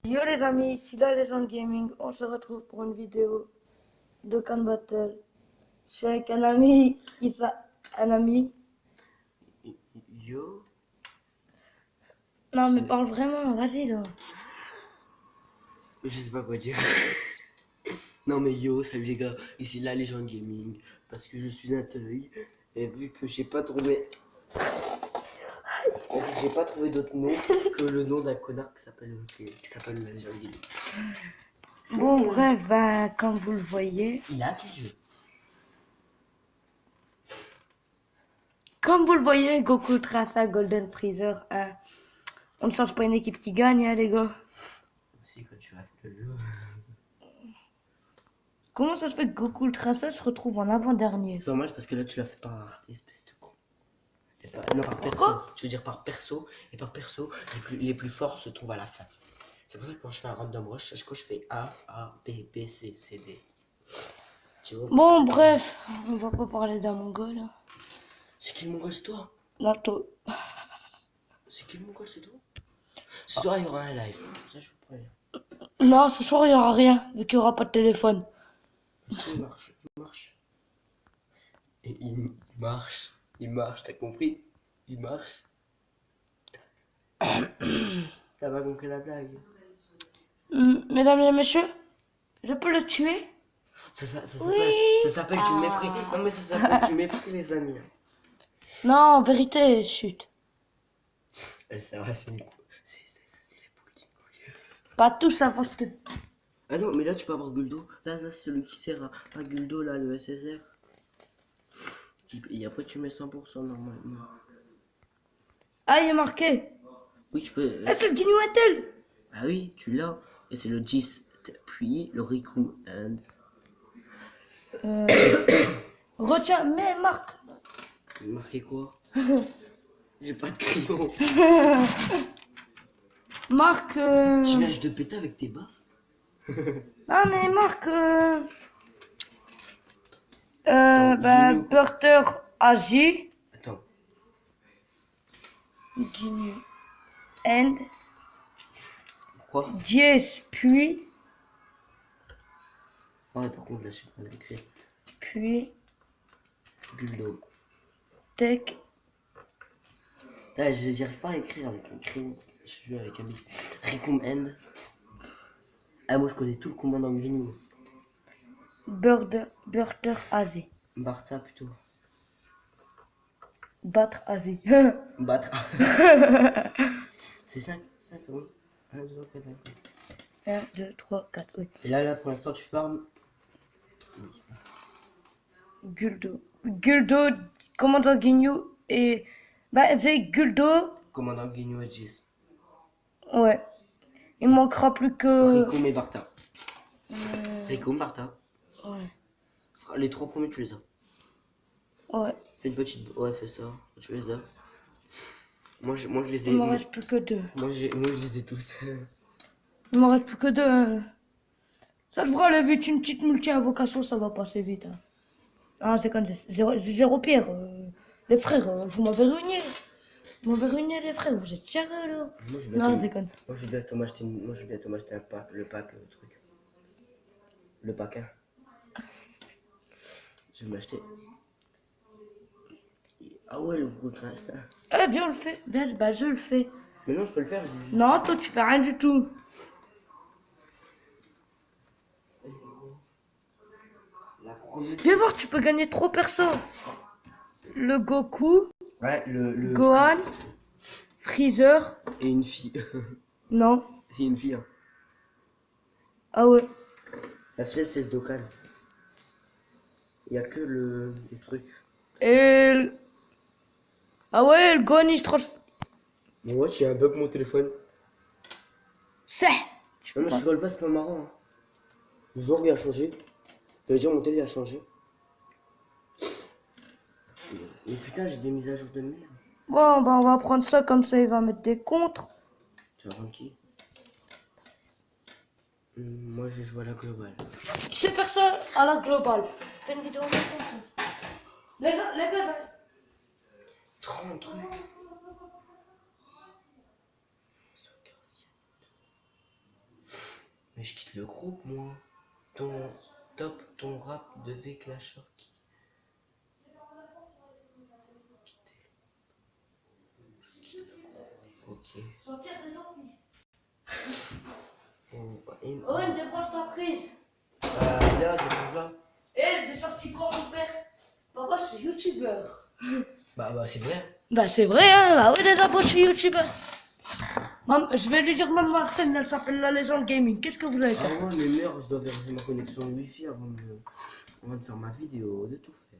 Yo les amis, c'est la Légende Gaming, on se retrouve pour une vidéo de Can Battle. Je suis avec un ami, un ami. Yo. Non mais parle vraiment, vas-y là. Je sais pas quoi dire. Non mais yo, salut les gars, ici la Légende Gaming, parce que je suis un teuil, et vu que j'ai pas trouvé d'autre nom que le nom d'un connard qui s'appelle la Légende Gaming. Bon bref, bah comme vous le voyez. Il a quel jeu? Comme vous le voyez, Goku Trassa Golden Freezer 1. On ne change pas une équipe qui gagne hein, les gars. Aussi quand tu as le jeu. Comment ça se fait que Goku Trassa se retrouve en avant-dernier? C'est dommage parce que là tu l'as fait par espèce de con. Non, par perso. Pourquoi? Tu veux dire par perso, et par perso, les plus forts se trouvent à la fin. C'est pour ça que quand je fais un random rush, quand je fais A, B, B, C, C, D. Tu vois? Bon bref, on va pas parler d'un mongol. C'est qui le mongol, c'est toi? Nato. C'est qui le mongol, c'est toi? Ce soir, il y aura un live. Ça, je vous préviens. Non, ce soir il y aura rien, vu qu'il y aura pas de téléphone. Si, il marche, il marche. Et il marche, t'as compris? Il marche. T'as pas compris la blague? Mesdames et messieurs, je peux le tuer? Ça s'appelle du mépris. Non, mais ça s'appelle du mépris, les amis. Non, en vérité, chut. Ça va, c'est les boules. Pas tout ça, parce que... Ah non, mais là, tu peux avoir Guldo. Là, c'est celui qui sert à Guldo, là, le SSR. Et après, tu mets 100% normalement. Ah, il est marqué. Oui, tu peux. Ah, c'est le Guignou Intel. Ah oui, tu l'as. Et c'est le 10. Puis le Riku and. Retiens, mais marque. Marqué quoi? J'ai pas de crayon. Marque... Tu lâches de péter avec tes baffes? Ah, mais marque... Guignou. Burter Asie. Attends. Guignou End. Quoi? Dièse, puis... Ah ouais, par contre, là, je sais pas l'écrire. Puis... Guldo. Tech. Là, j'arrive pas à écrire avec un crayon. Je joue avec un bic. Ricum End. Ah, moi, je connais tout le commandant Guignou. Burter Asie. Bartha, plutôt. Battre Asie. Battre. C'est 5, oui. 1, 2, 3, 4, 1, 2, 3, 4, oui. Et là, pour l'instant, tu farmes. Guldo. Guldo, commandant Guignou et... Bah, j'ai Guldo. Commandant Guignou et 10. Ouais. Il manquera plus que... Ricum et Bartha. Ricum, Bartha. Ouais. Les 3 premiers, tu les as. Ouais. Fais une petite. Ouais, fais ça. Tu les as. Moi, je les ai. Il m'en reste plus que 2. Moi, je les ai tous. Il m'en reste plus que 2. Hein. Ça devrait aller vite. Une petite multi-invocation, ça va passer vite. Hein. Ah, c'est comme zéro pierre. Les frères, vous m'avez ruiné. Vous m'avez ruiné, les frères. Vous êtes sérieux, là? Moi, je Non, c'est con. Moi, je vais bientôt m'acheter un pack. Le pack, le truc. Le pack 1. Je vais m'acheter. Ah ouais, le gros trace. Eh, viens, on le fait. Viens, bah, je le fais. Mais non, je peux le faire. Non, toi, tu fais rien du tout. Viens voir, tu peux gagner 3 persos. Le Goku, Ouais, le. Gohan, Freezer. Et une fille. Non. C'est une fille. Hein. Ah ouais. La fille, c'est ce Dokkan. Il y a que le truc. Et ah ouais, le Gohan, il se transforme. Mais ouais, j'ai un bug mon téléphone. C'est. Non, mais je rigole pas, c'est pas marrant. Hein. Le jour il a changé. Ça veut dire mon télé a changé. Mais putain, j'ai des mises à jour de merde. Bon, bah on va prendre ça comme ça, il va mettre des contres. Tu vas prendre qui? Moi, je joue à la globale. Tu sais faire ça à la globale. Fais une vidéo en même temps. Les gars, 30 trucs. Mais je quitte le groupe, moi. Ton top, ton rap de V-Clasher qui. Ok. Oh, une débranche ta prise. Là, là. Eh, j'ai sorti quoi, mon père? Papa, c'est youtubeur. Bah, c'est vrai. Bah, c'est vrai, hein. Bah oui, déjà, moi, je suis youtubeur. Je vais lui dire, même ma chaîne, elle s'appelle La Légende Gaming. Qu'est-ce que vous allez faire? Ah ouais, mais merde, je dois vérifier ma connexion Wi-Fi avant de faire ma vidéo, de tout faire.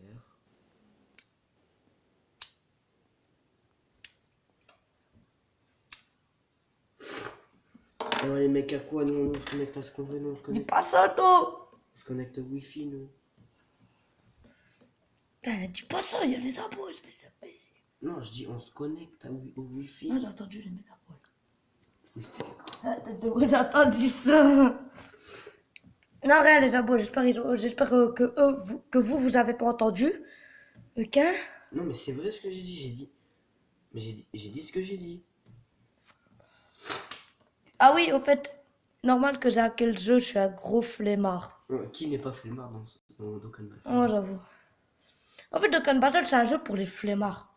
Alors les mecs à quoi? Nous on se connecte à ce qu'on veut, nous on se Dis connecte. pas ça, toi. On se connecte au Wi-Fi, nous. Putain, dis pas ça, il y a les abos, espèce d'imbécile. Non, je dis on se connecte au Wi-Fi. Ah, j'ai entendu les mecs à poil. Oui, c'est quoi? Ah, j'ai entendu ça. Non, rien, les abos, j'espère que vous avez pas entendu. Ok? Non, mais c'est vrai ce que j'ai dit. Mais j'ai dit ce que j'ai dit. Ah oui, au fait, normal que j'ai hacké le jeu, je suis un gros flemmard. Qui n'est pas flemmard dans Dokkan Battle? Oh, j'avoue. En fait, Dokkan Battle, c'est un jeu pour les flemmards.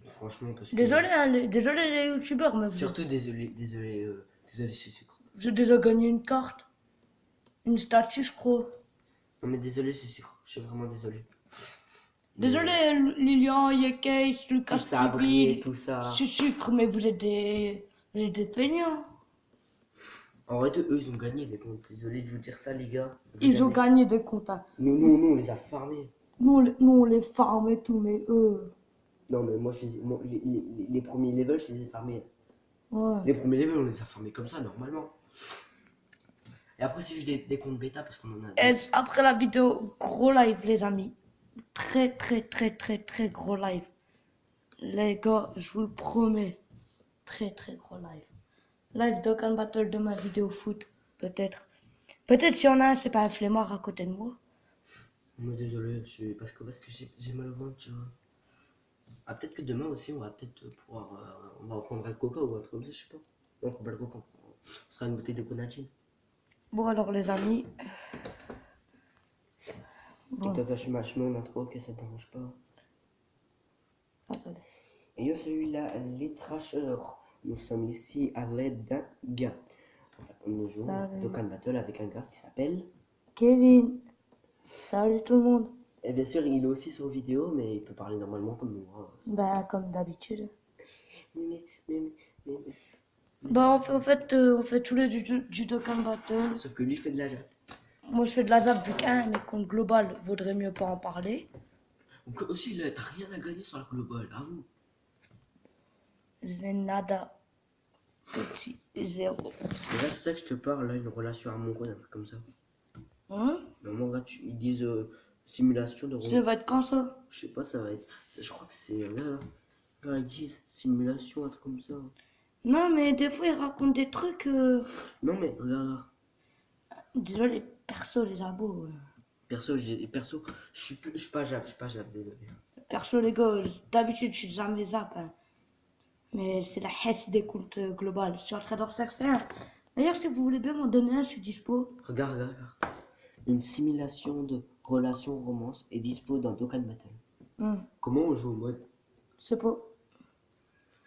Franchement, parce que. Désolé, hein, désolé les youtubeurs, mais Surtout désolé, c'est sucre. j'ai déjà gagné une carte. Une statue, je crois. Non, mais désolé, c'est sucre. Je suis vraiment désolé. Désolé, Lilian, Yekes, Lucas, Tout ça, briller, Kibil, tout ça. c'est sucre, mais vous êtes des peignants. En vrai, eux, ils ont gagné des comptes. Désolé de vous dire ça, les gars. Ils ont gagné des comptes. Hein. Nous, on les a farmés. Nous, on les farm et tout, mais eux. Non, mais moi, les premiers levels, je les ai farmés. Ouais. Les premiers levels, on les a farmés comme ça, normalement. Et après, c'est juste des comptes bêta parce qu'on en a. Et après la vidéo, gros live, les amis. Très, très, très, très, très gros live. Les gars, je vous le promets. Très, très gros live. Live Dokkan Battle de ma vidéo foot, peut-être. Peut-être s'il y en a un, c'est pas un flemmard à côté de moi. Moi, désolé, parce que j'ai mal au ventre, tu vois. Ah, peut-être que demain aussi, on va peut-être pouvoir. On va prendre un coca ou un truc comme ça, je sais pas. Non, on prend pas le coca, ce sera une bouteille de grenadine. Bon, alors, les amis. Bon. T'attaches ma chemin, on a trop, ok, ça te dérange pas. Attendez. Et yo, celui-là, les trashers. Nous sommes ici à l'aide d'un gars. Enfin, nous jouons à Dokkan Battle avec un gars qui s'appelle Kevin. Salut tout le monde. Et bien sûr, il est aussi sur vidéo, mais il peut parler normalement comme nous. Hein. Ben, comme d'habitude. Mais. Bah, on fait tous les du Dokkan Battle. Sauf que lui, il fait de la jatte. Moi, je fais de la zap vu qu'un, mais contre global, vaudrait mieux pas en parler. Donc, aussi, là, t'as rien à gagner sur la globale, avoue. J'ai nada. Petit zéro. Et là, c'est ça que je te parle, là, une relation amoureuse, un truc comme ça. Hein? Normalement, là, ils disent simulation de Ça va être quand ça? Je sais pas, ça va être. Je crois que c'est là. Là, ils disent simulation, un truc comme ça. Non, mais des fois, ils racontent des trucs. Non, mais regarde. Désolé, perso, les abos. Perso, je suis pas jab, désolé. Perso, les gars, d'habitude, je suis jamais zap. Hein. Mais c'est la hesse des comptes globales. Je suis en train d'en rechercher un. D'ailleurs, si vous voulez bien m'en donner un, je suis dispo. Regarde. Une simulation de relation romance est dispo dans Dokkan Battle. Comment on joue au mode? Je sais pas.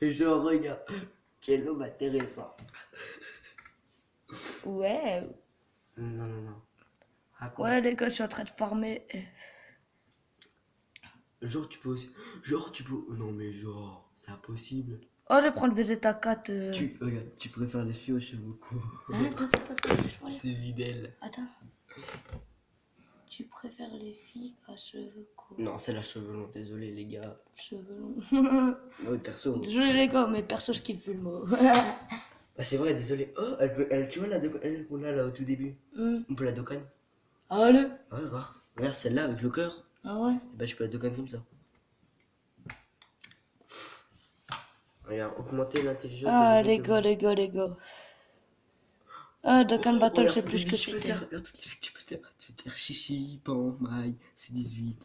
Genre, regarde. Quel homme intéressant. Ouais. Non. Raconte. Ouais, les gars, je suis en train de farmer. Genre, tu peux aussi. Non, mais genre, c'est impossible. Oh, je vais prendre Vegeta 4. Regarde, tu préfères les filles aux cheveux courts. Hein, attends, laisse-moi aller. C'est videl. Attends. Tu préfères les filles à cheveux courts? Non, c'est la cheveux longs, désolé les gars. Cheveux longs. Ouais, perso. Désolé les gars, mais perso, je kiffe le mot. Bah, c'est vrai, désolé. Oh, tu vois elle qu'on a là au tout début. On peut la Dokkan. Allez. Ouais, rare. Regarde celle-là avec le cœur. Ah ouais? Et bah, je peux la Dokkan comme ça. Regarde, augmenter l'intelligence. Ah, les gars. Ah, Dokkan Battle, c'est plus que c'était. c'était. Regarde toutes les filles que tu peux faire. Tu peux faire Chichi, Pan, Mai, C18,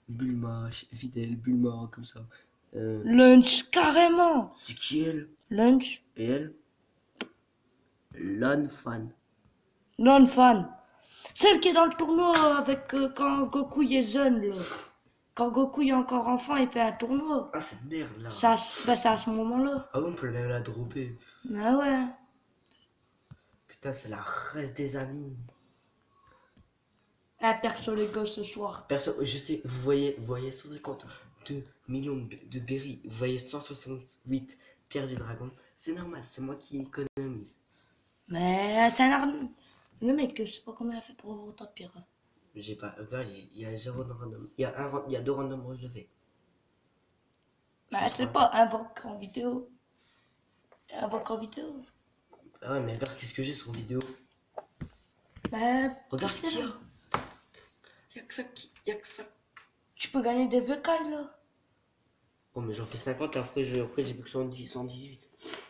Bulma, Fidel, Bulma, comme ça. Lunch, carrément. C'est qui elle? Lunch. Et elle? Lan Fan. Non-fan. Celle qui est dans le tournoi avec quand Goku il est jeune, là. Quand Goku il est encore enfant, il fait un tournoi. Ah, cette merde là. C'est à ce moment-là. Ah, on peut même la dropper. Ah ouais. Putain, c'est la reste des amis. Ah, perso les gars ce soir. Personne, je sais, vous voyez 152 millions de berries, vous voyez 168 pierres du dragon. C'est normal, c'est moi qui économise. Mais c'est un arme. Le mec, je sais pas comment il a fait pour avoir autant de pire. J'ai pas, gars, il y a zéro de random. Il y a deux random rush de fait. Bah, c'est pas invoque en vidéo. Invoque en vidéo. Ah ouais, mais regarde qu'est-ce que j'ai sur vidéo. Bah, Regarde ce qu'il y a. Y'a que ça y'a que ça. tu peux gagner des vocales là. Oh, mais j'en fais 50, après j'ai plus que 118.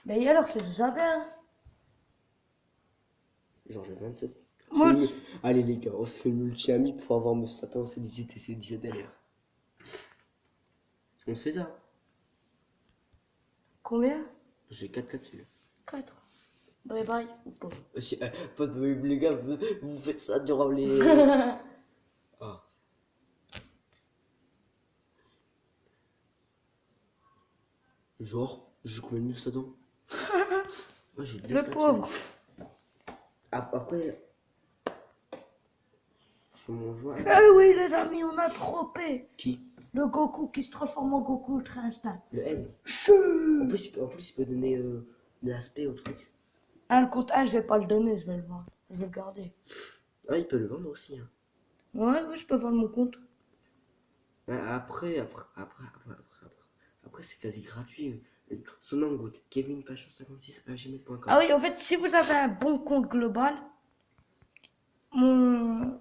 Mais alors, c'est déjà bien. Genre j'ai 27. Moi, Allez les gars, on se fait une multi-ami pour avoir mes Satan, c'est 17 et c'est 17 derrière. On se fait ça. combien? J'ai 4 dessus. 4. Bye bye ou pas? Pas de les gars, vous faites ça durant les. Ah. Genre, j'ai combien de Satan? Moi j'ai 2 Le pauvre. Après, je mon joueur. Ah oui, les amis, on a trompé. Qui? Le Goku qui se transforme en Goku Ultra Instinct. Le N. Chut. En plus, il peut donner de l'aspect au truc. Ah, le compte 1, je vais pas le donner, je vais le vendre. Je vais le garder. Ah, il peut le vendre aussi. Hein. Ouais, je peux vendre mon compte. Après, c'est quasi gratuit. Son nom goûte Kevin Pachon 56@gmail.com. Ah oui, en fait, si vous avez un bon compte global, vous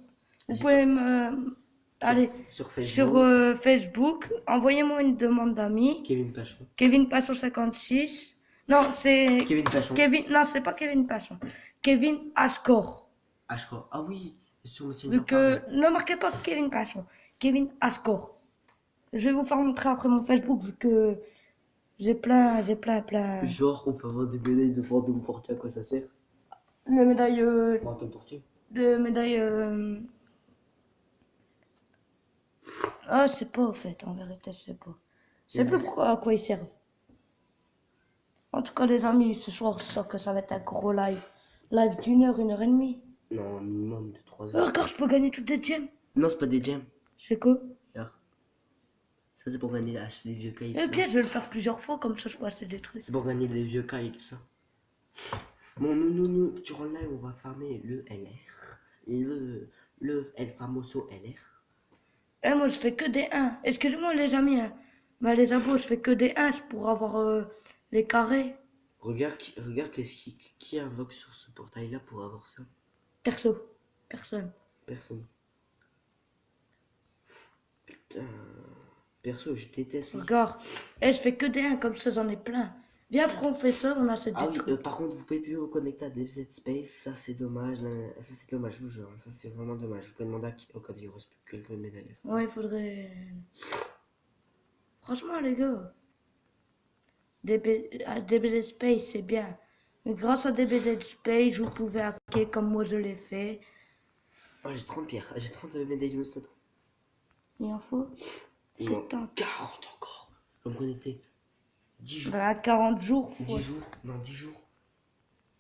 pouvez me... Allez, Sur Facebook. sur Facebook, envoyez-moi une demande d'amis. Kevin Pachon. Kevin Passon 56. Non, c'est... Kevin Pachon. Non, c'est pas Kevin Passon. Kevin Ascor. Ashcore. Ah oui, sur Messenger. Vu que... Ne marquez pas Kevin Passon. Kevin Ascor. Je vais vous faire montrer après mon Facebook, vu que j'ai plein... Genre, on peut avoir des médailles de fantôme portier, à quoi ça sert? Les médailles... Fantôme portier. de médailles... Ah, je sais pas, en fait. En vérité, je sais pas. Je sais plus pourquoi, à quoi ils servent. En tout cas, les amis, ce soir, je sens que ça va être un gros live. Live d'1 heure, 1 heure et demie. Non, un minimum de 3 Oh, heures. regarde, je peux gagner toutes les gemmes. Non, c'est pas des gems. C'est quoi? Regarde. Ça, c'est pour gagner les vieux cailles. et tout Ok, ça. je vais le faire plusieurs fois, comme ça, je peux passer des trucs. C'est pour gagner les vieux cailles et tout ça. Bon, nous, durant le live, on va farmer le LR. Le El Famoso LR. Eh, moi, je fais que des 1. Excusez-moi, les amis. Hein. Bah, les abos, je fais que des 1 pour avoir les carrés. Regarde, qui invoque sur ce portail-là pour avoir ça. Perso. Personne. Personne. Putain. Perso, je déteste. Regarde. Eh, je fais que des 1, comme ça, j'en ai plein. Viens, après, on fait ça, on a cette Ah des oui, trucs. par contre, vous pouvez plus vous connecter à DBZ Space, ça c'est dommage, ça c'est dommage, je vous jure, ça c'est vraiment dommage. Vous pouvez demander à qui, au cas où il reste plus que quelques médailles. Ouais, il faudrait... Franchement, les gars, DBZ Space, c'est bien. Mais grâce à DBZ Space, vous pouvez hacker comme moi je l'ai fait. Ah, j'ai 30 pierres, j'ai 30 médailles de Moustaton. Il en faut Il y en a 70. 40 encore. Je vais me connecter. 10 jours. Bah, 40 jours, 10 jours. Non, 10 jours.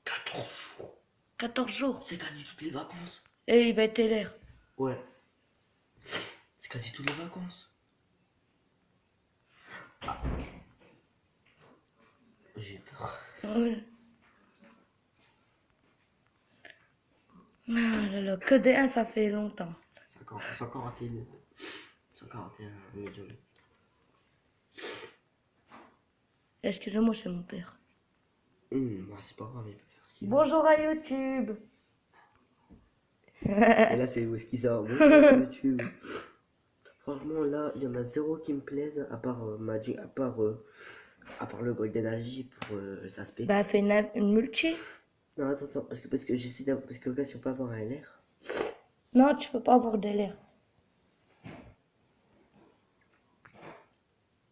14 jours. 14 jours. C'est quasi toutes les vacances. Et il va être LR. Ouais. C'est quasi toutes les vacances. Ah. J'ai peur. Ouais. Ah là là, que des 1, ça fait longtemps. 141 millions. Excusez-moi, c'est mon père. Bah, c'est pas grave, il peut faire ce qu'il veut. Bonjour à YouTube. Et là, c'est où est-ce qu'il sort. Bonjour sur YouTube. Franchement, là, il y en a zéro qui me plaise, à part Magic, à part le Golden Agi pour sa spé. Bah, fais une multi. Non, attends, parce que j'essaie d'avoir, parce que là, si on peut avoir un LR. Non, tu peux pas avoir d'LR.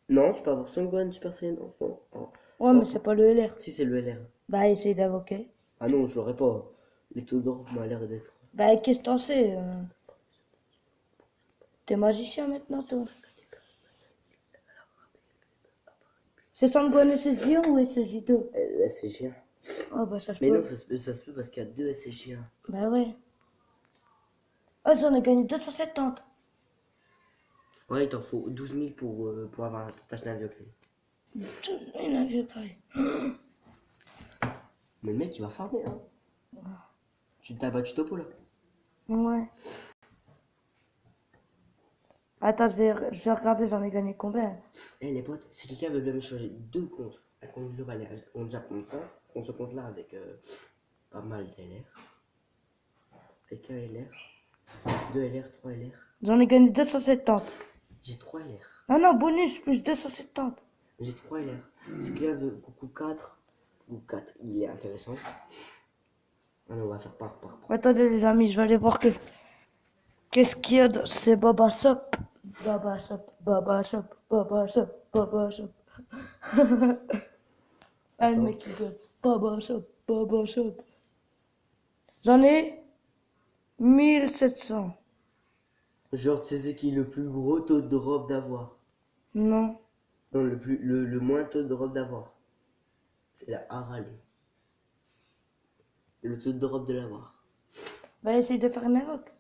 Non, tu peux avoir Son Gohan Super Saiyan enfant. Oh. Ouais, mais c'est pas le LR. Si, c'est le LR. Bah, essaye d'invoquer. Ah non, je l'aurais pas. Les taux d'or m'a l'air d'être. Bah, qu'est-ce que t'en sais T'es magicien maintenant, toi. C'est Sangohan SSJ1 ou SSJ2? SCJ1. Oh, bah, ça se Mais peut. non, ça se peut parce qu'il y a 2 SCJ1. Bah, ouais. Oh, j'en ai gagné 270. Ouais, il t'en faut 12 000 pour t'acheter un vieux clé. Il a un vieux carré. Mais le mec, il va farmer, hein. Tu t'as battu Topo, là. Ouais. Attends, je vais regarder, j'en ai gagné combien? Eh les potes, si quelqu'un veut bien me changer 2 comptes, un compte global et on déjà prendre ça, prendre ce compte là avec pas mal d'LR, avec un LR, 2 LR, 3 LR, J'en ai gagné 270. j'ai 3 LR, Ah non, bonus plus 270. j'ai 3 LR. Si quelqu'un veut coucou 4, coucou 4, il est intéressant. Ah non, on va faire par. Attendez les amis, je vais aller voir qu'est-ce qu'il y a dans... C'est Baba Shop. Baba Shop, Baba Shop, Baba Shop, Baba Shop. Ah, le Attends. mec il gueule. Baba Shop, Baba Shop. J'en ai 1700. Genre, tu sais c'est qui le plus gros taux de drop d'avoir? Non. Non, le moins taux de drop d'avoir. C'est la Harale. Le taux de drop de l'avoir. Bah essaye de faire une invoque.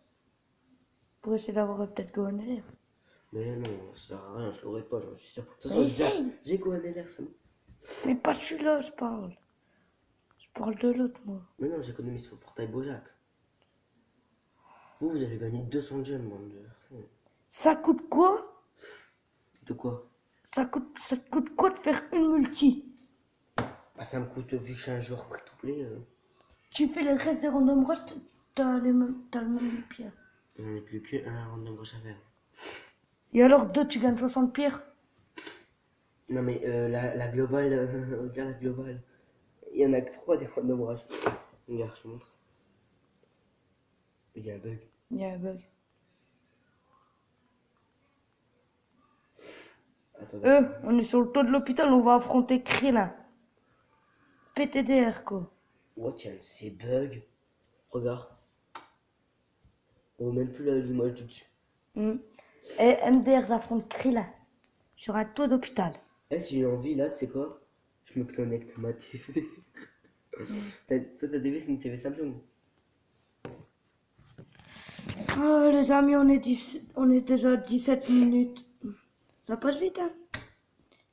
Pour essayer d'avoir peut-être Gohan LR. Mais non, ça sert à rien, je l'aurais pas, j'en suis sûr. De toute Mais façon, essaye. j'ai Gohan LR, c'est bon. Mais pas celui-là, je parle. Je parle de l'autre, moi. Mais non, j'économise pour le portail Bojack. Vous avez gagné 200 gemmes, bande de fous. Ça coûte quoi? De quoi? Ça te coûte quoi de faire une multi? Bah, ça me coûte, vu que je suis un joueur free to play, Tu fais le reste des random rush, t'as le même pierre. j'en ai plus qu'un random rush à faire. Et alors, deux, tu gagnes 60 pierres. Non, mais la globale, regarde la globale. Il y en a que 3 des random rush. Regarde, je te montre. Il y a un bug. Il y a un bug. Attends, On est sur le toit de l'hôpital, on va affronter Krillin. PTDR, quoi. oh, tiens, c'est bug. Regarde. Oh, même plus l'image du dessus. Et MDR affronte Krillin. Sur un toit d'hôpital. Eh, si j'ai envie, là, tu sais quoi? Je me connecte à ma TV. Toi, ta TV, c'est une TV Samsung. Oh, les amis, on est déjà à 17 minutes. Ça passe vite, hein.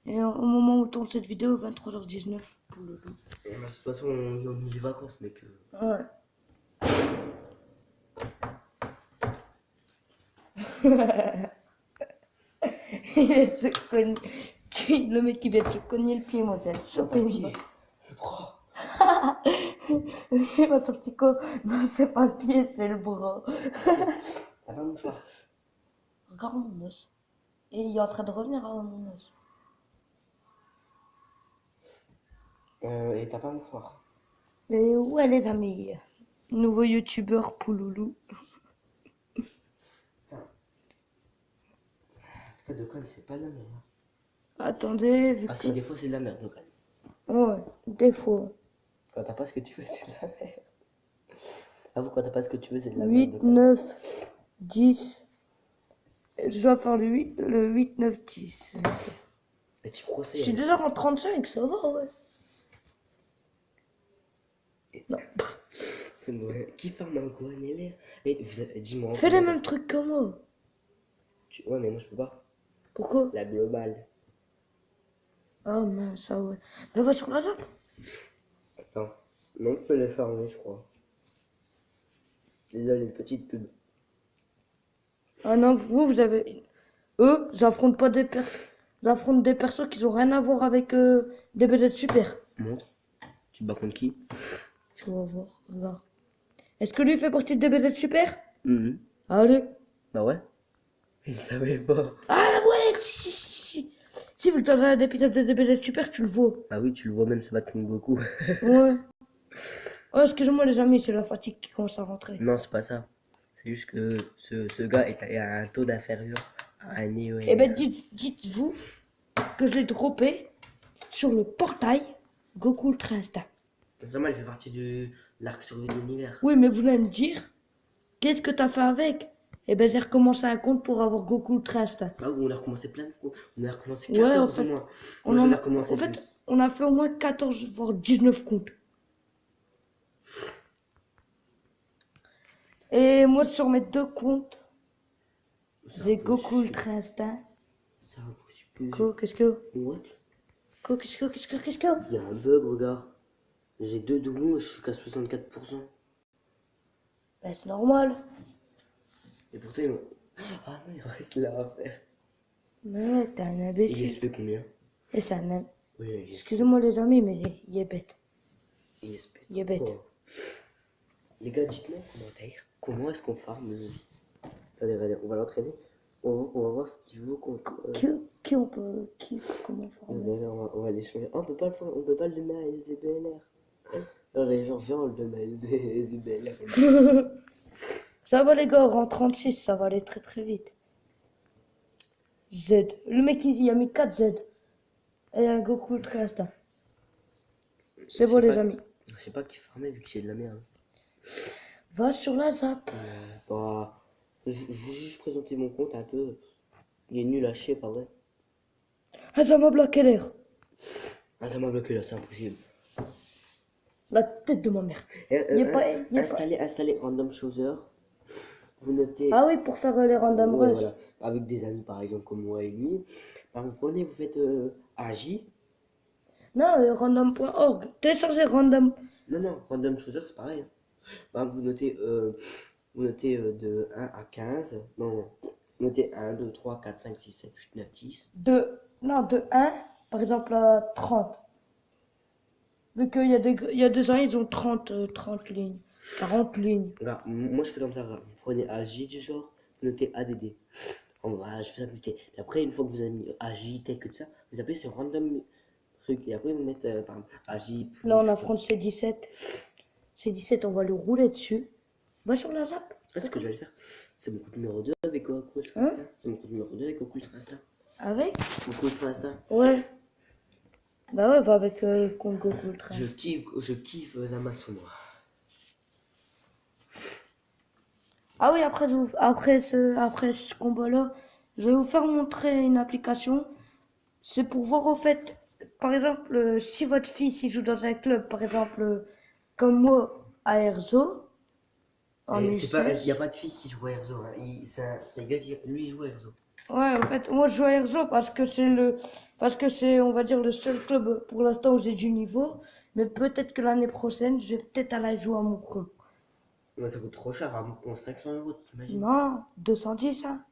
Et au moment où on tourne cette vidéo, 23h19 pour le loup. Et bah, de toute façon, on est les vacances, mec. Ouais. Il vient de se cogner. Le mec qui vient de se cogner le pied, moi, je viens de choper le pied. Le bras. Il m'a sorti quoi? Non, c'est pas le pied, c'est le bras. T'as pas un mouchoir? Regarde mon os. Et il est en train de revenir à mon os. Et t'as pas un mouchoir? Mais ouais, les amis. Nouveau youtubeur Pouloulou. En tout cas, Dokkan, c'est pas de la merde. Attendez, vu Ah, que... si, des fois, c'est de la merde, Dokkan. Ouais, des fois. Quand t'as pas ce que tu veux, c'est de la merde. Avoue, quand t'as pas ce que tu veux, c'est de la merde. 8, Dokkan. 9, 10. Je dois faire le 8, 9, 10. Et tu procès. Je suis déjà en 35, ça va, ouais. Non. C'est vrai. Qui ferme un Gohan LR? Et vous avez, dis-moi. Fais les mêmes trucs que moi. Ouais, mais moi, je peux pas. Pourquoi? La globale. Ah mince, ça ouais. Mais va sur la zone. Attends. Non, je peux les fermer, je crois. Désolé, une petite pub. Ah non, vous avez... Eux, j'affronte pas des j'affronte des persos qui ont rien à voir avec des BD super. Montre. Tu te bats contre qui? Tu vas voir, regarde. Est-ce que lui fait partie des BD super? Mhm. Allez. Bah ouais. Il savait pas. Ah ouais, si. Si, vu que dans un épisode de DBZ Super, tu le vois. Bah oui, tu le vois même se battre contre Goku. Ouais. Oh, excusez-moi les amis, c'est la fatigue qui commence à rentrer. Non, c'est pas ça. C'est juste que ce gars est à un taux d'inférieur à un Neo. Eh ben dites-vous que je l'ai droppé sur le portail Goku Ultra Instinct. C'est normal, il fait partie l'arc survie de l'univers. Oui, mais vous allez me dire, qu'est-ce que t'as fait avec? Eh ben, j'ai recommencé un compte pour avoir Goku Ultra Instinct. Ah oui, on a recommencé plein de fois. On a recommencé Ouais, 14 au moins. on Moi, j'en en ai a, recommencé en fait, plus. on a fait au moins 14, voire 19 comptes. Et moi, sur mes 2 comptes, j'ai Goku Ultra Instinct. C'est impossible. Qu'est-ce que? What? Qu'est-ce que? Il y a un bug, regarde. J'ai 2 doublons et je suis qu'à 64%. Ben, c'est normal. Et pourtant, il ah non, il reste là à faire. Mais t'es un Il est imbécile. SP combien? Et c'est un im- Oui, il est SP. Excusez-moi les amis, mais il est bête. Il est SP. Il est bête. Oh. Les gars, dites-moi en commentaire comment est-ce qu'on farme le vie. Regardez, on va l'entraîner. On va voir ce qu'il veut contre. Comment former? On va les changer. Oh, on peut pas le donner à SDBLR. Non, les gens, viens, on le donne à SDBLR. Ça va les gars, on rentre 36, ça va aller très très vite. Z. Le mec il a mis 4 Z. Et un Goku Ultra Instinct. C'est beau les amis. Je sais pas qui farmer vu que j'ai de la merde. Va sur la zap. Bah, je vais juste présenter mon compte un peu. Il est nul à chier, pas vrai? Ah, ça m'a bloqué l'air. Ah, ça m'a bloqué là, c'est impossible. La tête de ma mère. Installez Random Chooser. Vous notez. Ah oui, pour faire les random Ouais, rush. voilà. Avec des amis par exemple comme moi et lui. Bah, vous prenez, vous faites AJ. Non, random.org. Téléchargez random. Non, Random Chooser c'est pareil. Hein. Bah, vous notez, de 1 à 15. Non. Vous notez 1, 2, 3, 4, 5, 6, 7, 8, 9, 10. De 1, par exemple, à 30. Vu qu'il y a 2 ans, ils ont 30 lignes. 40 lignes. Regarde, moi je fais comme ça. Regarde. Vous prenez AJ du genre, vous notez ADD. Je fais ça plus tard. Et après, une fois que vous avez mis AJ, tech et tout ça, vous appelez sur random truc. Et après, vous mettez par exemple AJ. Là, on affronte C17. C17, on va le rouler dessus. Va sur la zap. Ce que je vais faire, c'est mon coup numéro 2 avec Goku Ultra Hein? Instinct. C'est mon coup numéro 2 avec Goku Ultra Instinct. Avec? Goku Ultra Instinct. Ouais. Bah ouais, va avec contre Goku Ultra. Je kiffe Zamasu, moi. Ah oui, après ce combat-là, je vais vous faire montrer une application. C'est pour voir au fait, par exemple, si votre fils il joue dans un club, par exemple, comme moi, à Erzo, en Il n'y U16. a pas de fille qui joue à Erzo. Hein. C'est un gars qui lui il joue à Erzo. Ouais, en fait, moi je joue à Erzo parce que c'est, on va dire, le seul club pour l'instant où j'ai du niveau. Mais peut-être que l'année prochaine, je vais peut-être aller jouer à Moucron. Ouais, ça coûte trop cher, à 500 €, t'imagines? Non, 210, hein.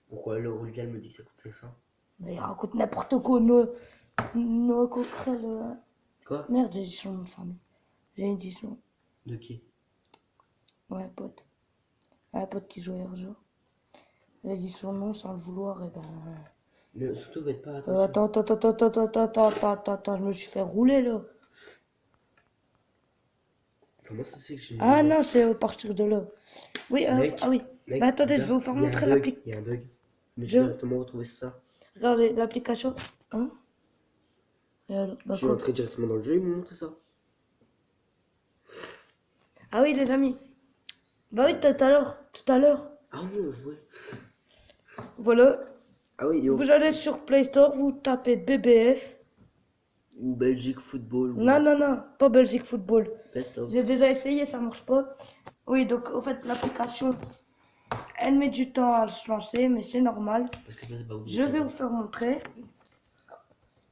Pourquoi le Olivier me dit que ça coûte 500? Mais il raconte n'importe quoi, nos coquerelles. Quoi? Merde, j'ai dit son nom de famille. J'ai dit son. De qui? Ouais, pote. Un pote qui joue à Erzo. J'ai dit son nom sans le vouloir, et ben. Mais surtout, faites pas attention. Attends, je me suis fait rouler là. Comment ça se fait que j'ai. Ah non, c'est à partir de là. Oui, Mec, ah oui. mec, Mais attendez, je regarde, vais vous faire il y a un montrer bug, l'application. Il y a un bug. Mais Je- j'ai directement retrouvé ça. Regardez l'application. Hein? Et alors, Je bah, suis quoi? entré directement dans le jeu, ils m'ont montré ça. Ah oui, les amis. Bah oui, tout à l'heure. Ah oui, on jouait. Voilà. Ah oui, yo. Vous allez sur Play Store, vous tapez BBF. Ou Belgique Football. Ou Non, pas Belgique Football. Best of. J'ai déjà essayé, ça marche pas. Oui, donc en fait, l'application, elle met du temps à se lancer, mais c'est normal. Parce que toi, c'est pas obligé. Je vais vous faire montrer.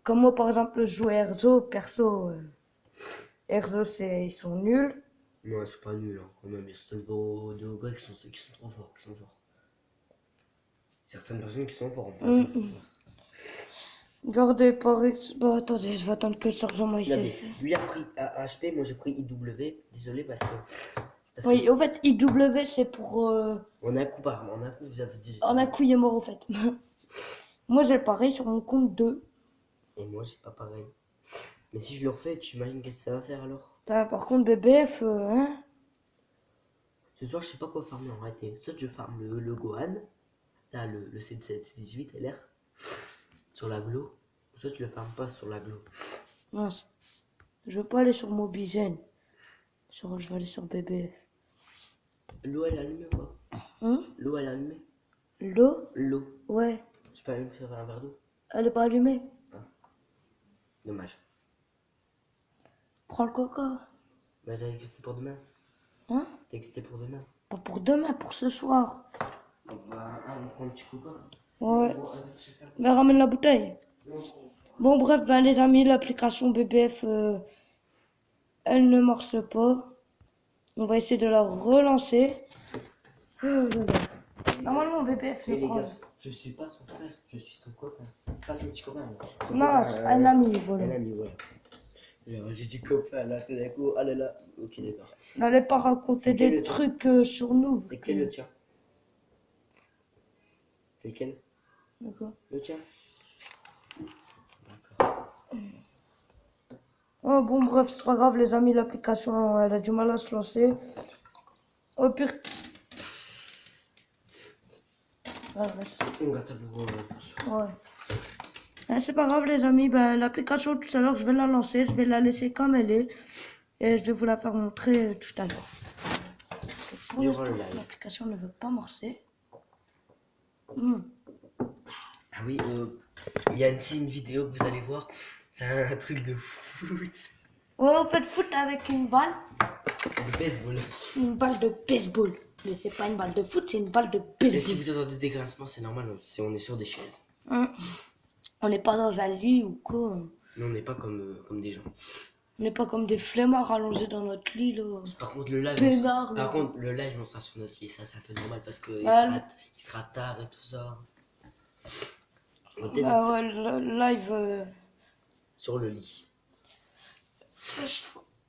Comme moi, par exemple, je joue à Erzo. Perso, Erzo, ils sont nuls. Non, c'est pas nul, hein, quand même. Il y a certains de gars qui sont trop forts, qui sont forts. Certaines personnes qui sont forts, on parle. Regardez, par exemple. Bah, attendez, je vais attendre que le chargement il Non, s'est mais fait. lui a pris HP, moi j'ai pris IW. Désolé parce que. Oui, au fait, IW, c'est pour. On a un coup par on a un coup, vous avez. En un coup, il est mort, en fait. Moi, j'ai pareil sur mon compte 2. Et moi j'ai pas pareil. Mais si je le refais, tu imagines qu'est-ce que ça va faire alors? Par contre, BBF, hein. Ce soir, je sais pas quoi farmer en réalité. Soit je farme le Gohan, là le C17, C18 LR, sur la glo. Soit je le farme pas sur la glo. Mince. Je veux pas aller sur Mobizen. Je vais aller sur BBF. L'eau, elle est allumée ou pas? Hein? L'eau, elle est allumée? L'eau? L'eau. Ouais. Je peux allumer sur un verre d'eau? Elle est pas allumée. Dommage. Prends le coca. Mais j'avais dit que c'était pour demain. Hein? T'as dit que c'était pour demain. Pas pour demain, pour ce soir. On prend un petit coca. Ouais. Bon, avec chacun. Mais ramène la bouteille. Bon, bref, ben, les amis, l'application BBF, elle ne marche pas. On va essayer de la relancer. Oh là là. Normalement, BBF Et ne les prend. gars, je suis pas son frère, je suis son copain. Pas son petit copain. Son Non, copain, c'est un ami, voilà. Un ami, voilà. Genre, j'ai dit copain là, tout d'un coup, ah là là. Ok, d'accord. N'allez pas raconter C'est quel des le tien? trucs sur nous. C'est quel le tien? Lequel? D'accord. Le tien? Oh, bon, bref, c'est pas grave, les amis, l'application, elle a du mal à se lancer. Au pire. Ah, reste. On garde ça pour Ouais. C'est pas grave, les amis, ben, l'application, tout à l'heure, je vais la lancer, je vais la laisser comme elle est. Et je vais vous la faire montrer tout à l'heure. Pour durant l'instant, le live. l'application ne veut pas marcher. Ah oui, il y a une vidéo que vous allez voir. C'est un truc de foot. Ouais, on fait le foot avec une balle. De baseball. Une balle de baseball. Mais c'est pas une balle de foot, c'est une balle de Et si baseball. vous entendez des grincements, c'est normal, on est sur des chaises. On n'est pas dans un lit ou quoi. Mais on n'est pas comme des gens. On n'est pas comme des flemmards allongés dans notre lit, là. Par contre, le live, Peinard, là. par contre, le live, on sera sur notre lit. Ça, c'est un peu normal parce qu'il Ah, il sera tard et tout ça. On va Ah peut-être ouais, le live. sur le lit. Ça, je...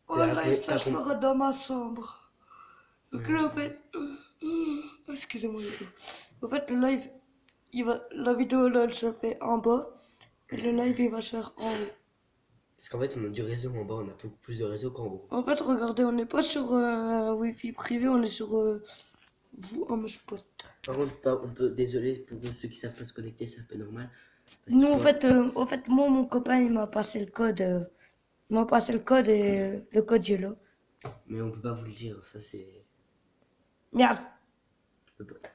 T'as Ouais, appris- live, ça, t'as je compris. ferai dans ma chambre. Donc là, en fait. Excusez-moi, les gars. En fait, le live, la vidéo, là, elle se fait en bas. Et le live, il va se faire en haut. Parce qu'en fait, on a du réseau en bas, on a beaucoup plus de réseau qu'en haut. En fait, regardez, on n'est pas sur un Wi-Fi privé, on est sur vous en spot. Par contre, désolé pour ceux qui savent pas se connecter, c'est un peu normal. Parce Nous, qu'il faut- en fait, moi, mon copain, il m'a passé le code. Il m'a passé le code et le code, j'ai là. Mais on peut pas vous le dire, ça c'est. Merde! Je peux pas.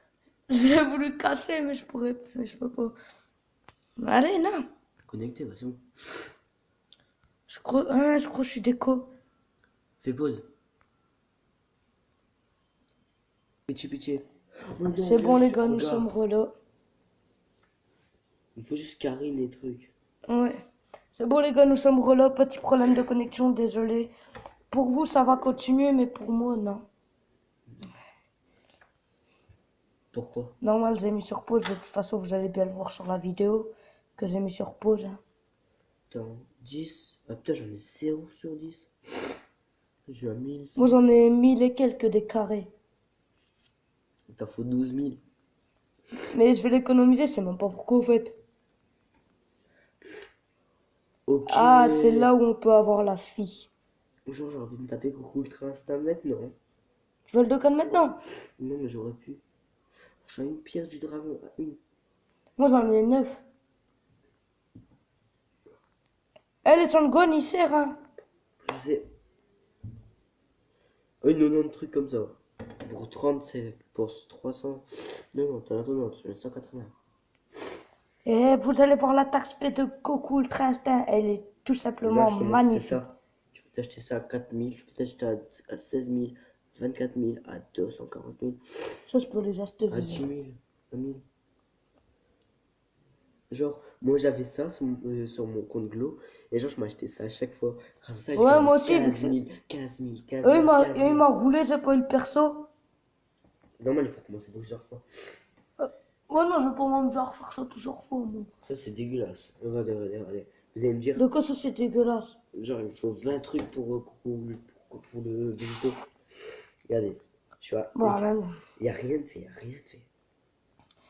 J'ai voulu casser, mais je peux pas. Allez, non! Connecté, bah c'est bon. Je crois que je suis déco. Fais pause. Pitié, pitié. Oh non, C'est bien bon, les sûr, gars, nous regarde. sommes relais. Il faut juste carrer les trucs. Ouais. C'est bon, les gars, nous sommes relais. Petit problème de connexion, désolé. Pour vous, ça va continuer, mais pour moi, non. Pourquoi? Normal, j'ai mis sur pause. De toute façon, vous allez bien le voir sur la vidéo que j'ai mis sur pause. Hein. Attends, 10. Ah putain, j'en ai 0 sur 10. Je suis à 1100. Moi, j'en ai 1000 et quelques des carrés. Il t'en faut 12 000. Mais je vais l'économiser, je sais même pas pourquoi, en fait. Ok. Ah, c'est là où on peut avoir la fille. Bonjour, j'aurais pu me taper coucou ultra instinct maintenant. Tu veux le token maintenant? Non, mais j'aurais pu. J'ai une pierre du dragon à une. Moi, j'en ai 9. Eh, les Sangone, il sert, hein. Je sais. Un 90 trucs comme ça. Pour 30, c'est pour 300. Non, t'as attends, j'ai 180. Et vous allez voir la taxe P de Goku Ultra Instinct. Elle est tout Là, simplement je te montre, c'est magnifique. ça. Tu peux t'acheter ça à 4 000, tu peux t'acheter à 16 000, 24 000, à 240 000, Ça, je peux les acheter. à 10 000, 1 000. Genre, moi j'avais ça sur mon compte Glo, et genre je m'achetais ça à chaque fois. Grâce à ça, j'ai Ouais, gagné moi aussi, vu que 15 c'est... 000, 15 000, 15 Eux, 000, 15 il 000. m'a roulé, j'ai pas eu le perso. Normal, il faut commencer plusieurs fois. Ouais, non, je veux pas même genre faire ça plusieurs fois, moi. Ça, c'est dégueulasse. Regardez, regardez, regardez. Vous allez me dire, De quoi ça, c'est dégueulasse? genre, il me faut 20 trucs pour le visiter. Regardez, tu vois, Bon, même. il n'y a rien de fait, il n'y a rien de fait.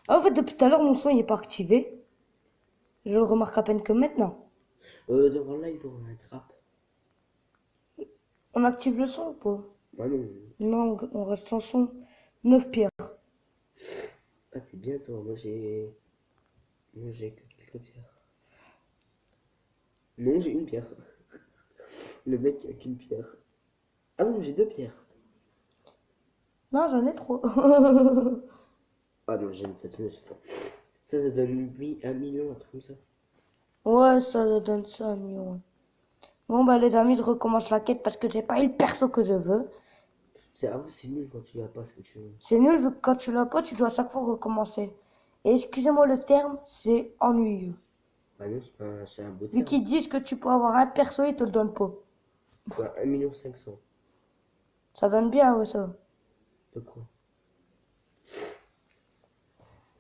Ah, en fait, depuis tout à l'heure, mon son, il est pas activé. Je le remarque à peine que maintenant. Devant là, il faut un trap. On active le son ou pas? Ah non. Non, on reste sans son. 9 pierres. Ah, t'es bien, toi. Moi, j'ai que quelques pierres. Non, j'ai une pierre. Le mec, il a qu'une pierre. Ah non, j'ai 2 pierres. Non, j'en ai trop. Ah non, j'ai une tête, mais c'est pas. Ça donne 1 million, un truc comme ça. Ouais, ça donne ça, un million. Ouais. Bon, bah, les amis, je recommence la quête parce que j'ai pas eu le perso que je veux. C'est à vous, c'est nul quand tu n'as pas ce que tu veux. C'est nul, vu que quand tu l'as pas, tu dois à chaque fois recommencer. Et excusez-moi le terme, c'est ennuyeux. Bah non, c'est un beau Vu terme. qu'ils disent que tu peux avoir un perso, ils te le donnent pas. Bah, 1,5 million. Ça donne bien, ouais, ça. De quoi?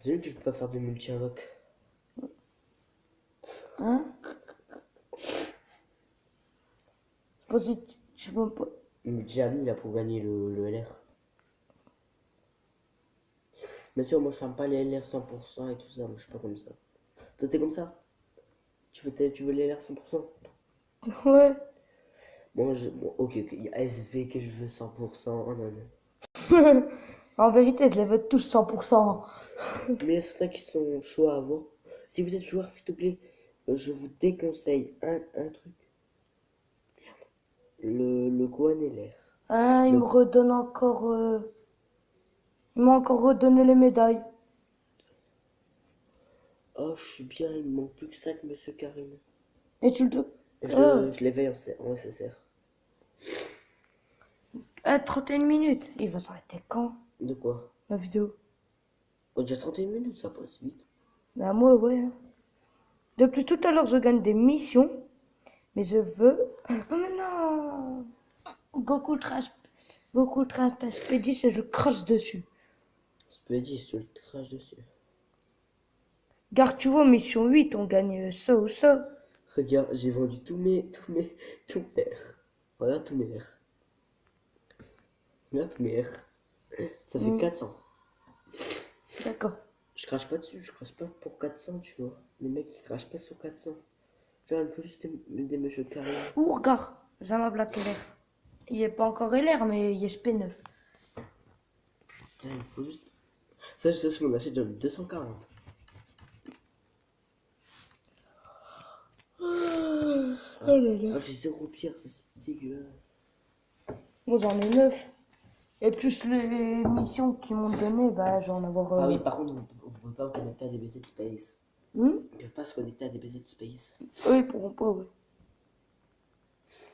J'ai vu que je peux pas faire de multi-invoque. Hein? Vas-y, tu peux pas. Jamie, là, pour gagner le LR. Bien sûr, moi, je ferme pas les LR 100% et tout ça. Moi, je suis pas comme ça. Toi, t'es comme ça? Tu veux les LR 100%? Ouais. Bon, ok, ok. Il y a SV que je veux 100%. Oh, non, non. En vérité, je les veux tous 100%. Mais il y a certains qui sont chauds à avoir. Si vous êtes joueur free to play, je vous déconseille un truc. Le Gohan LR. Hein, il Le... me redonne encore. Il m'a encore redonné les médailles. Oh, je suis bien, il me manque plus que 5, monsieur Karim. Et tu le. Et Euh, je l'éveille en SSR. 31 minutes. Il va s'arrêter quand, De quoi? la vidéo? Oh, déjà 31 minutes, ça passe vite. Bah, moi, ouais. Hein. Depuis tout à l'heure, je gagne des missions. Mais je veux. Oh, mais non! Goku Trash. Goku Trash Expedition, et je crache dessus. Speedy, je te le crache dessus. Garde, tu vois, mission 8, on gagne ça ou ça. Regarde, j'ai vendu tous mes R. Voilà tous mes R. Regarde tous mes R. Ça fait 400. D'accord. Je crache pas dessus, je crache pas pour 400, tu vois. Les mecs, ils crachent pas sur 400. Genre, il me faut juste des monsieur Karim. Ouh, regarde, j'ai ma Black LR. Il est pas encore LR, mais il est SP9. Putain, il faut juste. Ça, c'est mon achat de 240. Oh là là. Ah, j'ai 0 pierre, ça c'est dégueulasse. Moi, j'en ai 9. Et plus les missions qu'ils m'ont donné, bah, j'en ai avoir. Ah oui, par contre, vous pouvez pas vous connecter à des BZ Space. Hmm. Ils peuvent pas se connecter à des BZ Space. Eux, ils pourront pas, ouais.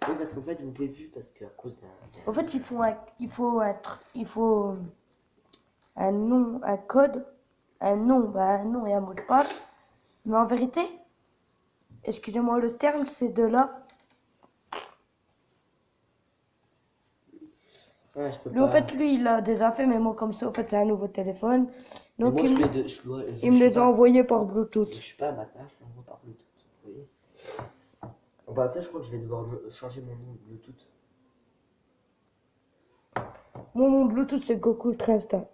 Oui, parce qu'en fait, vous pouvez plus, parce qu'à cause En fait, il faut un nom, un code, un nom et un mot de passe. Mais en vérité, excusez-moi le terme, ces deux-là. Ouais, je peux Lui, au pas. fait, lui, il a déjà fait, mais moi, comme ça, au fait, c'est un nouveau téléphone. Mais Donc, moi, il, je me- fais de. Je dois, vu que il je me suis les a pas. envoyés par Vu que Bluetooth. je suis pas un bâtard, je l'envoie par Bluetooth. Vous voyez. En bas de ça, je crois que je vais devoir changer mon nom de Bluetooth. Moi, mon Bluetooth, c'est Goku Ultra Instinct.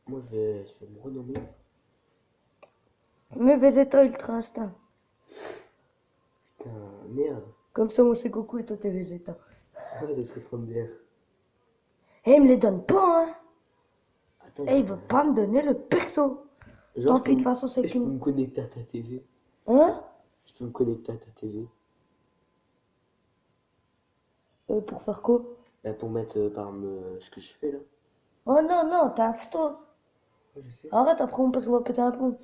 Moi, je vais me renommer. Mais Vegeta Ultra Instinct. Putain, merde. Comme ça, moi, c'est Goku et toi, t'es Vegeta. Ah, ça serait trop bien. Et il me les donne pas, hein. Attends, Et il veut pas me donner le perso. genre, Tant pis, de toute façon, c'est je peux qu'une. me connecter à ta TV. Hein? Je peux me connecter à ta TV. Pour faire quoi? Là, pour mettre, par exemple, ce que je fais là. Oh non, non, t'es un photo. Ouais, je sais. Arrête, après, mon père va péter un plomb.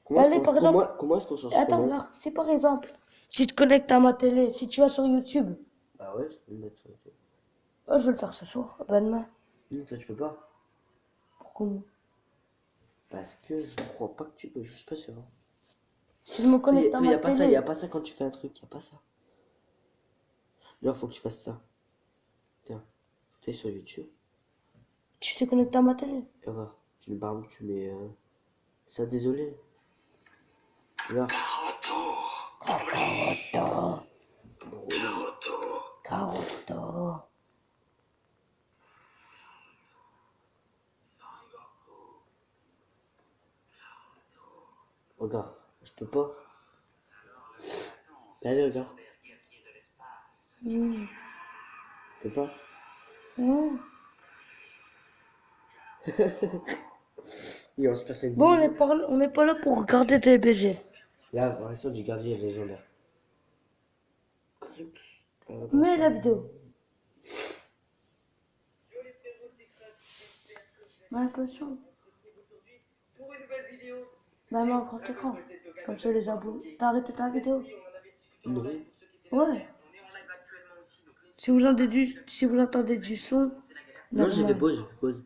Comment est-ce Allez, qu'on par exemple. comment est-ce qu'on change son Attends, nom? regarde, c'est par exemple. Tu te connectes à ma télé. Si tu vas sur YouTube. Bah ouais, je peux le mettre sur YouTube. Oh, je vais le faire ce soir. Ben demain. Non, toi, tu peux pas. Pourquoi moi? Parce que je crois pas que tu peux, je suis pas sûr. Hein. Si je me connecte à Toi, y ma a pas ça, y télé. a pas ça quand tu fais un truc, y a pas ça. Genre, faut que tu fasses ça. Tiens, t'es sur YouTube. Tu te connectes à ma télé. Et regarde, tu mets ça, désolé. Regarde. Carotte. Brûle. Carotte. Regarde, je peux pas. Allez, regarde. Hmm. Je peux pas. Hmm. Il va se passer une Bon, vidéo. on n'est pas là pour regarder des BG. Là, apparition du gardien légendaire. Mais la vidéo. Mets un peu de son. Bah, mets un grand écran. Comme ça, les abonnés. T'as arrêté ta vidéo? Non. Ouais. Si vous entendez du son, Non, j'ai fait normal. pause, j'ai fait pause.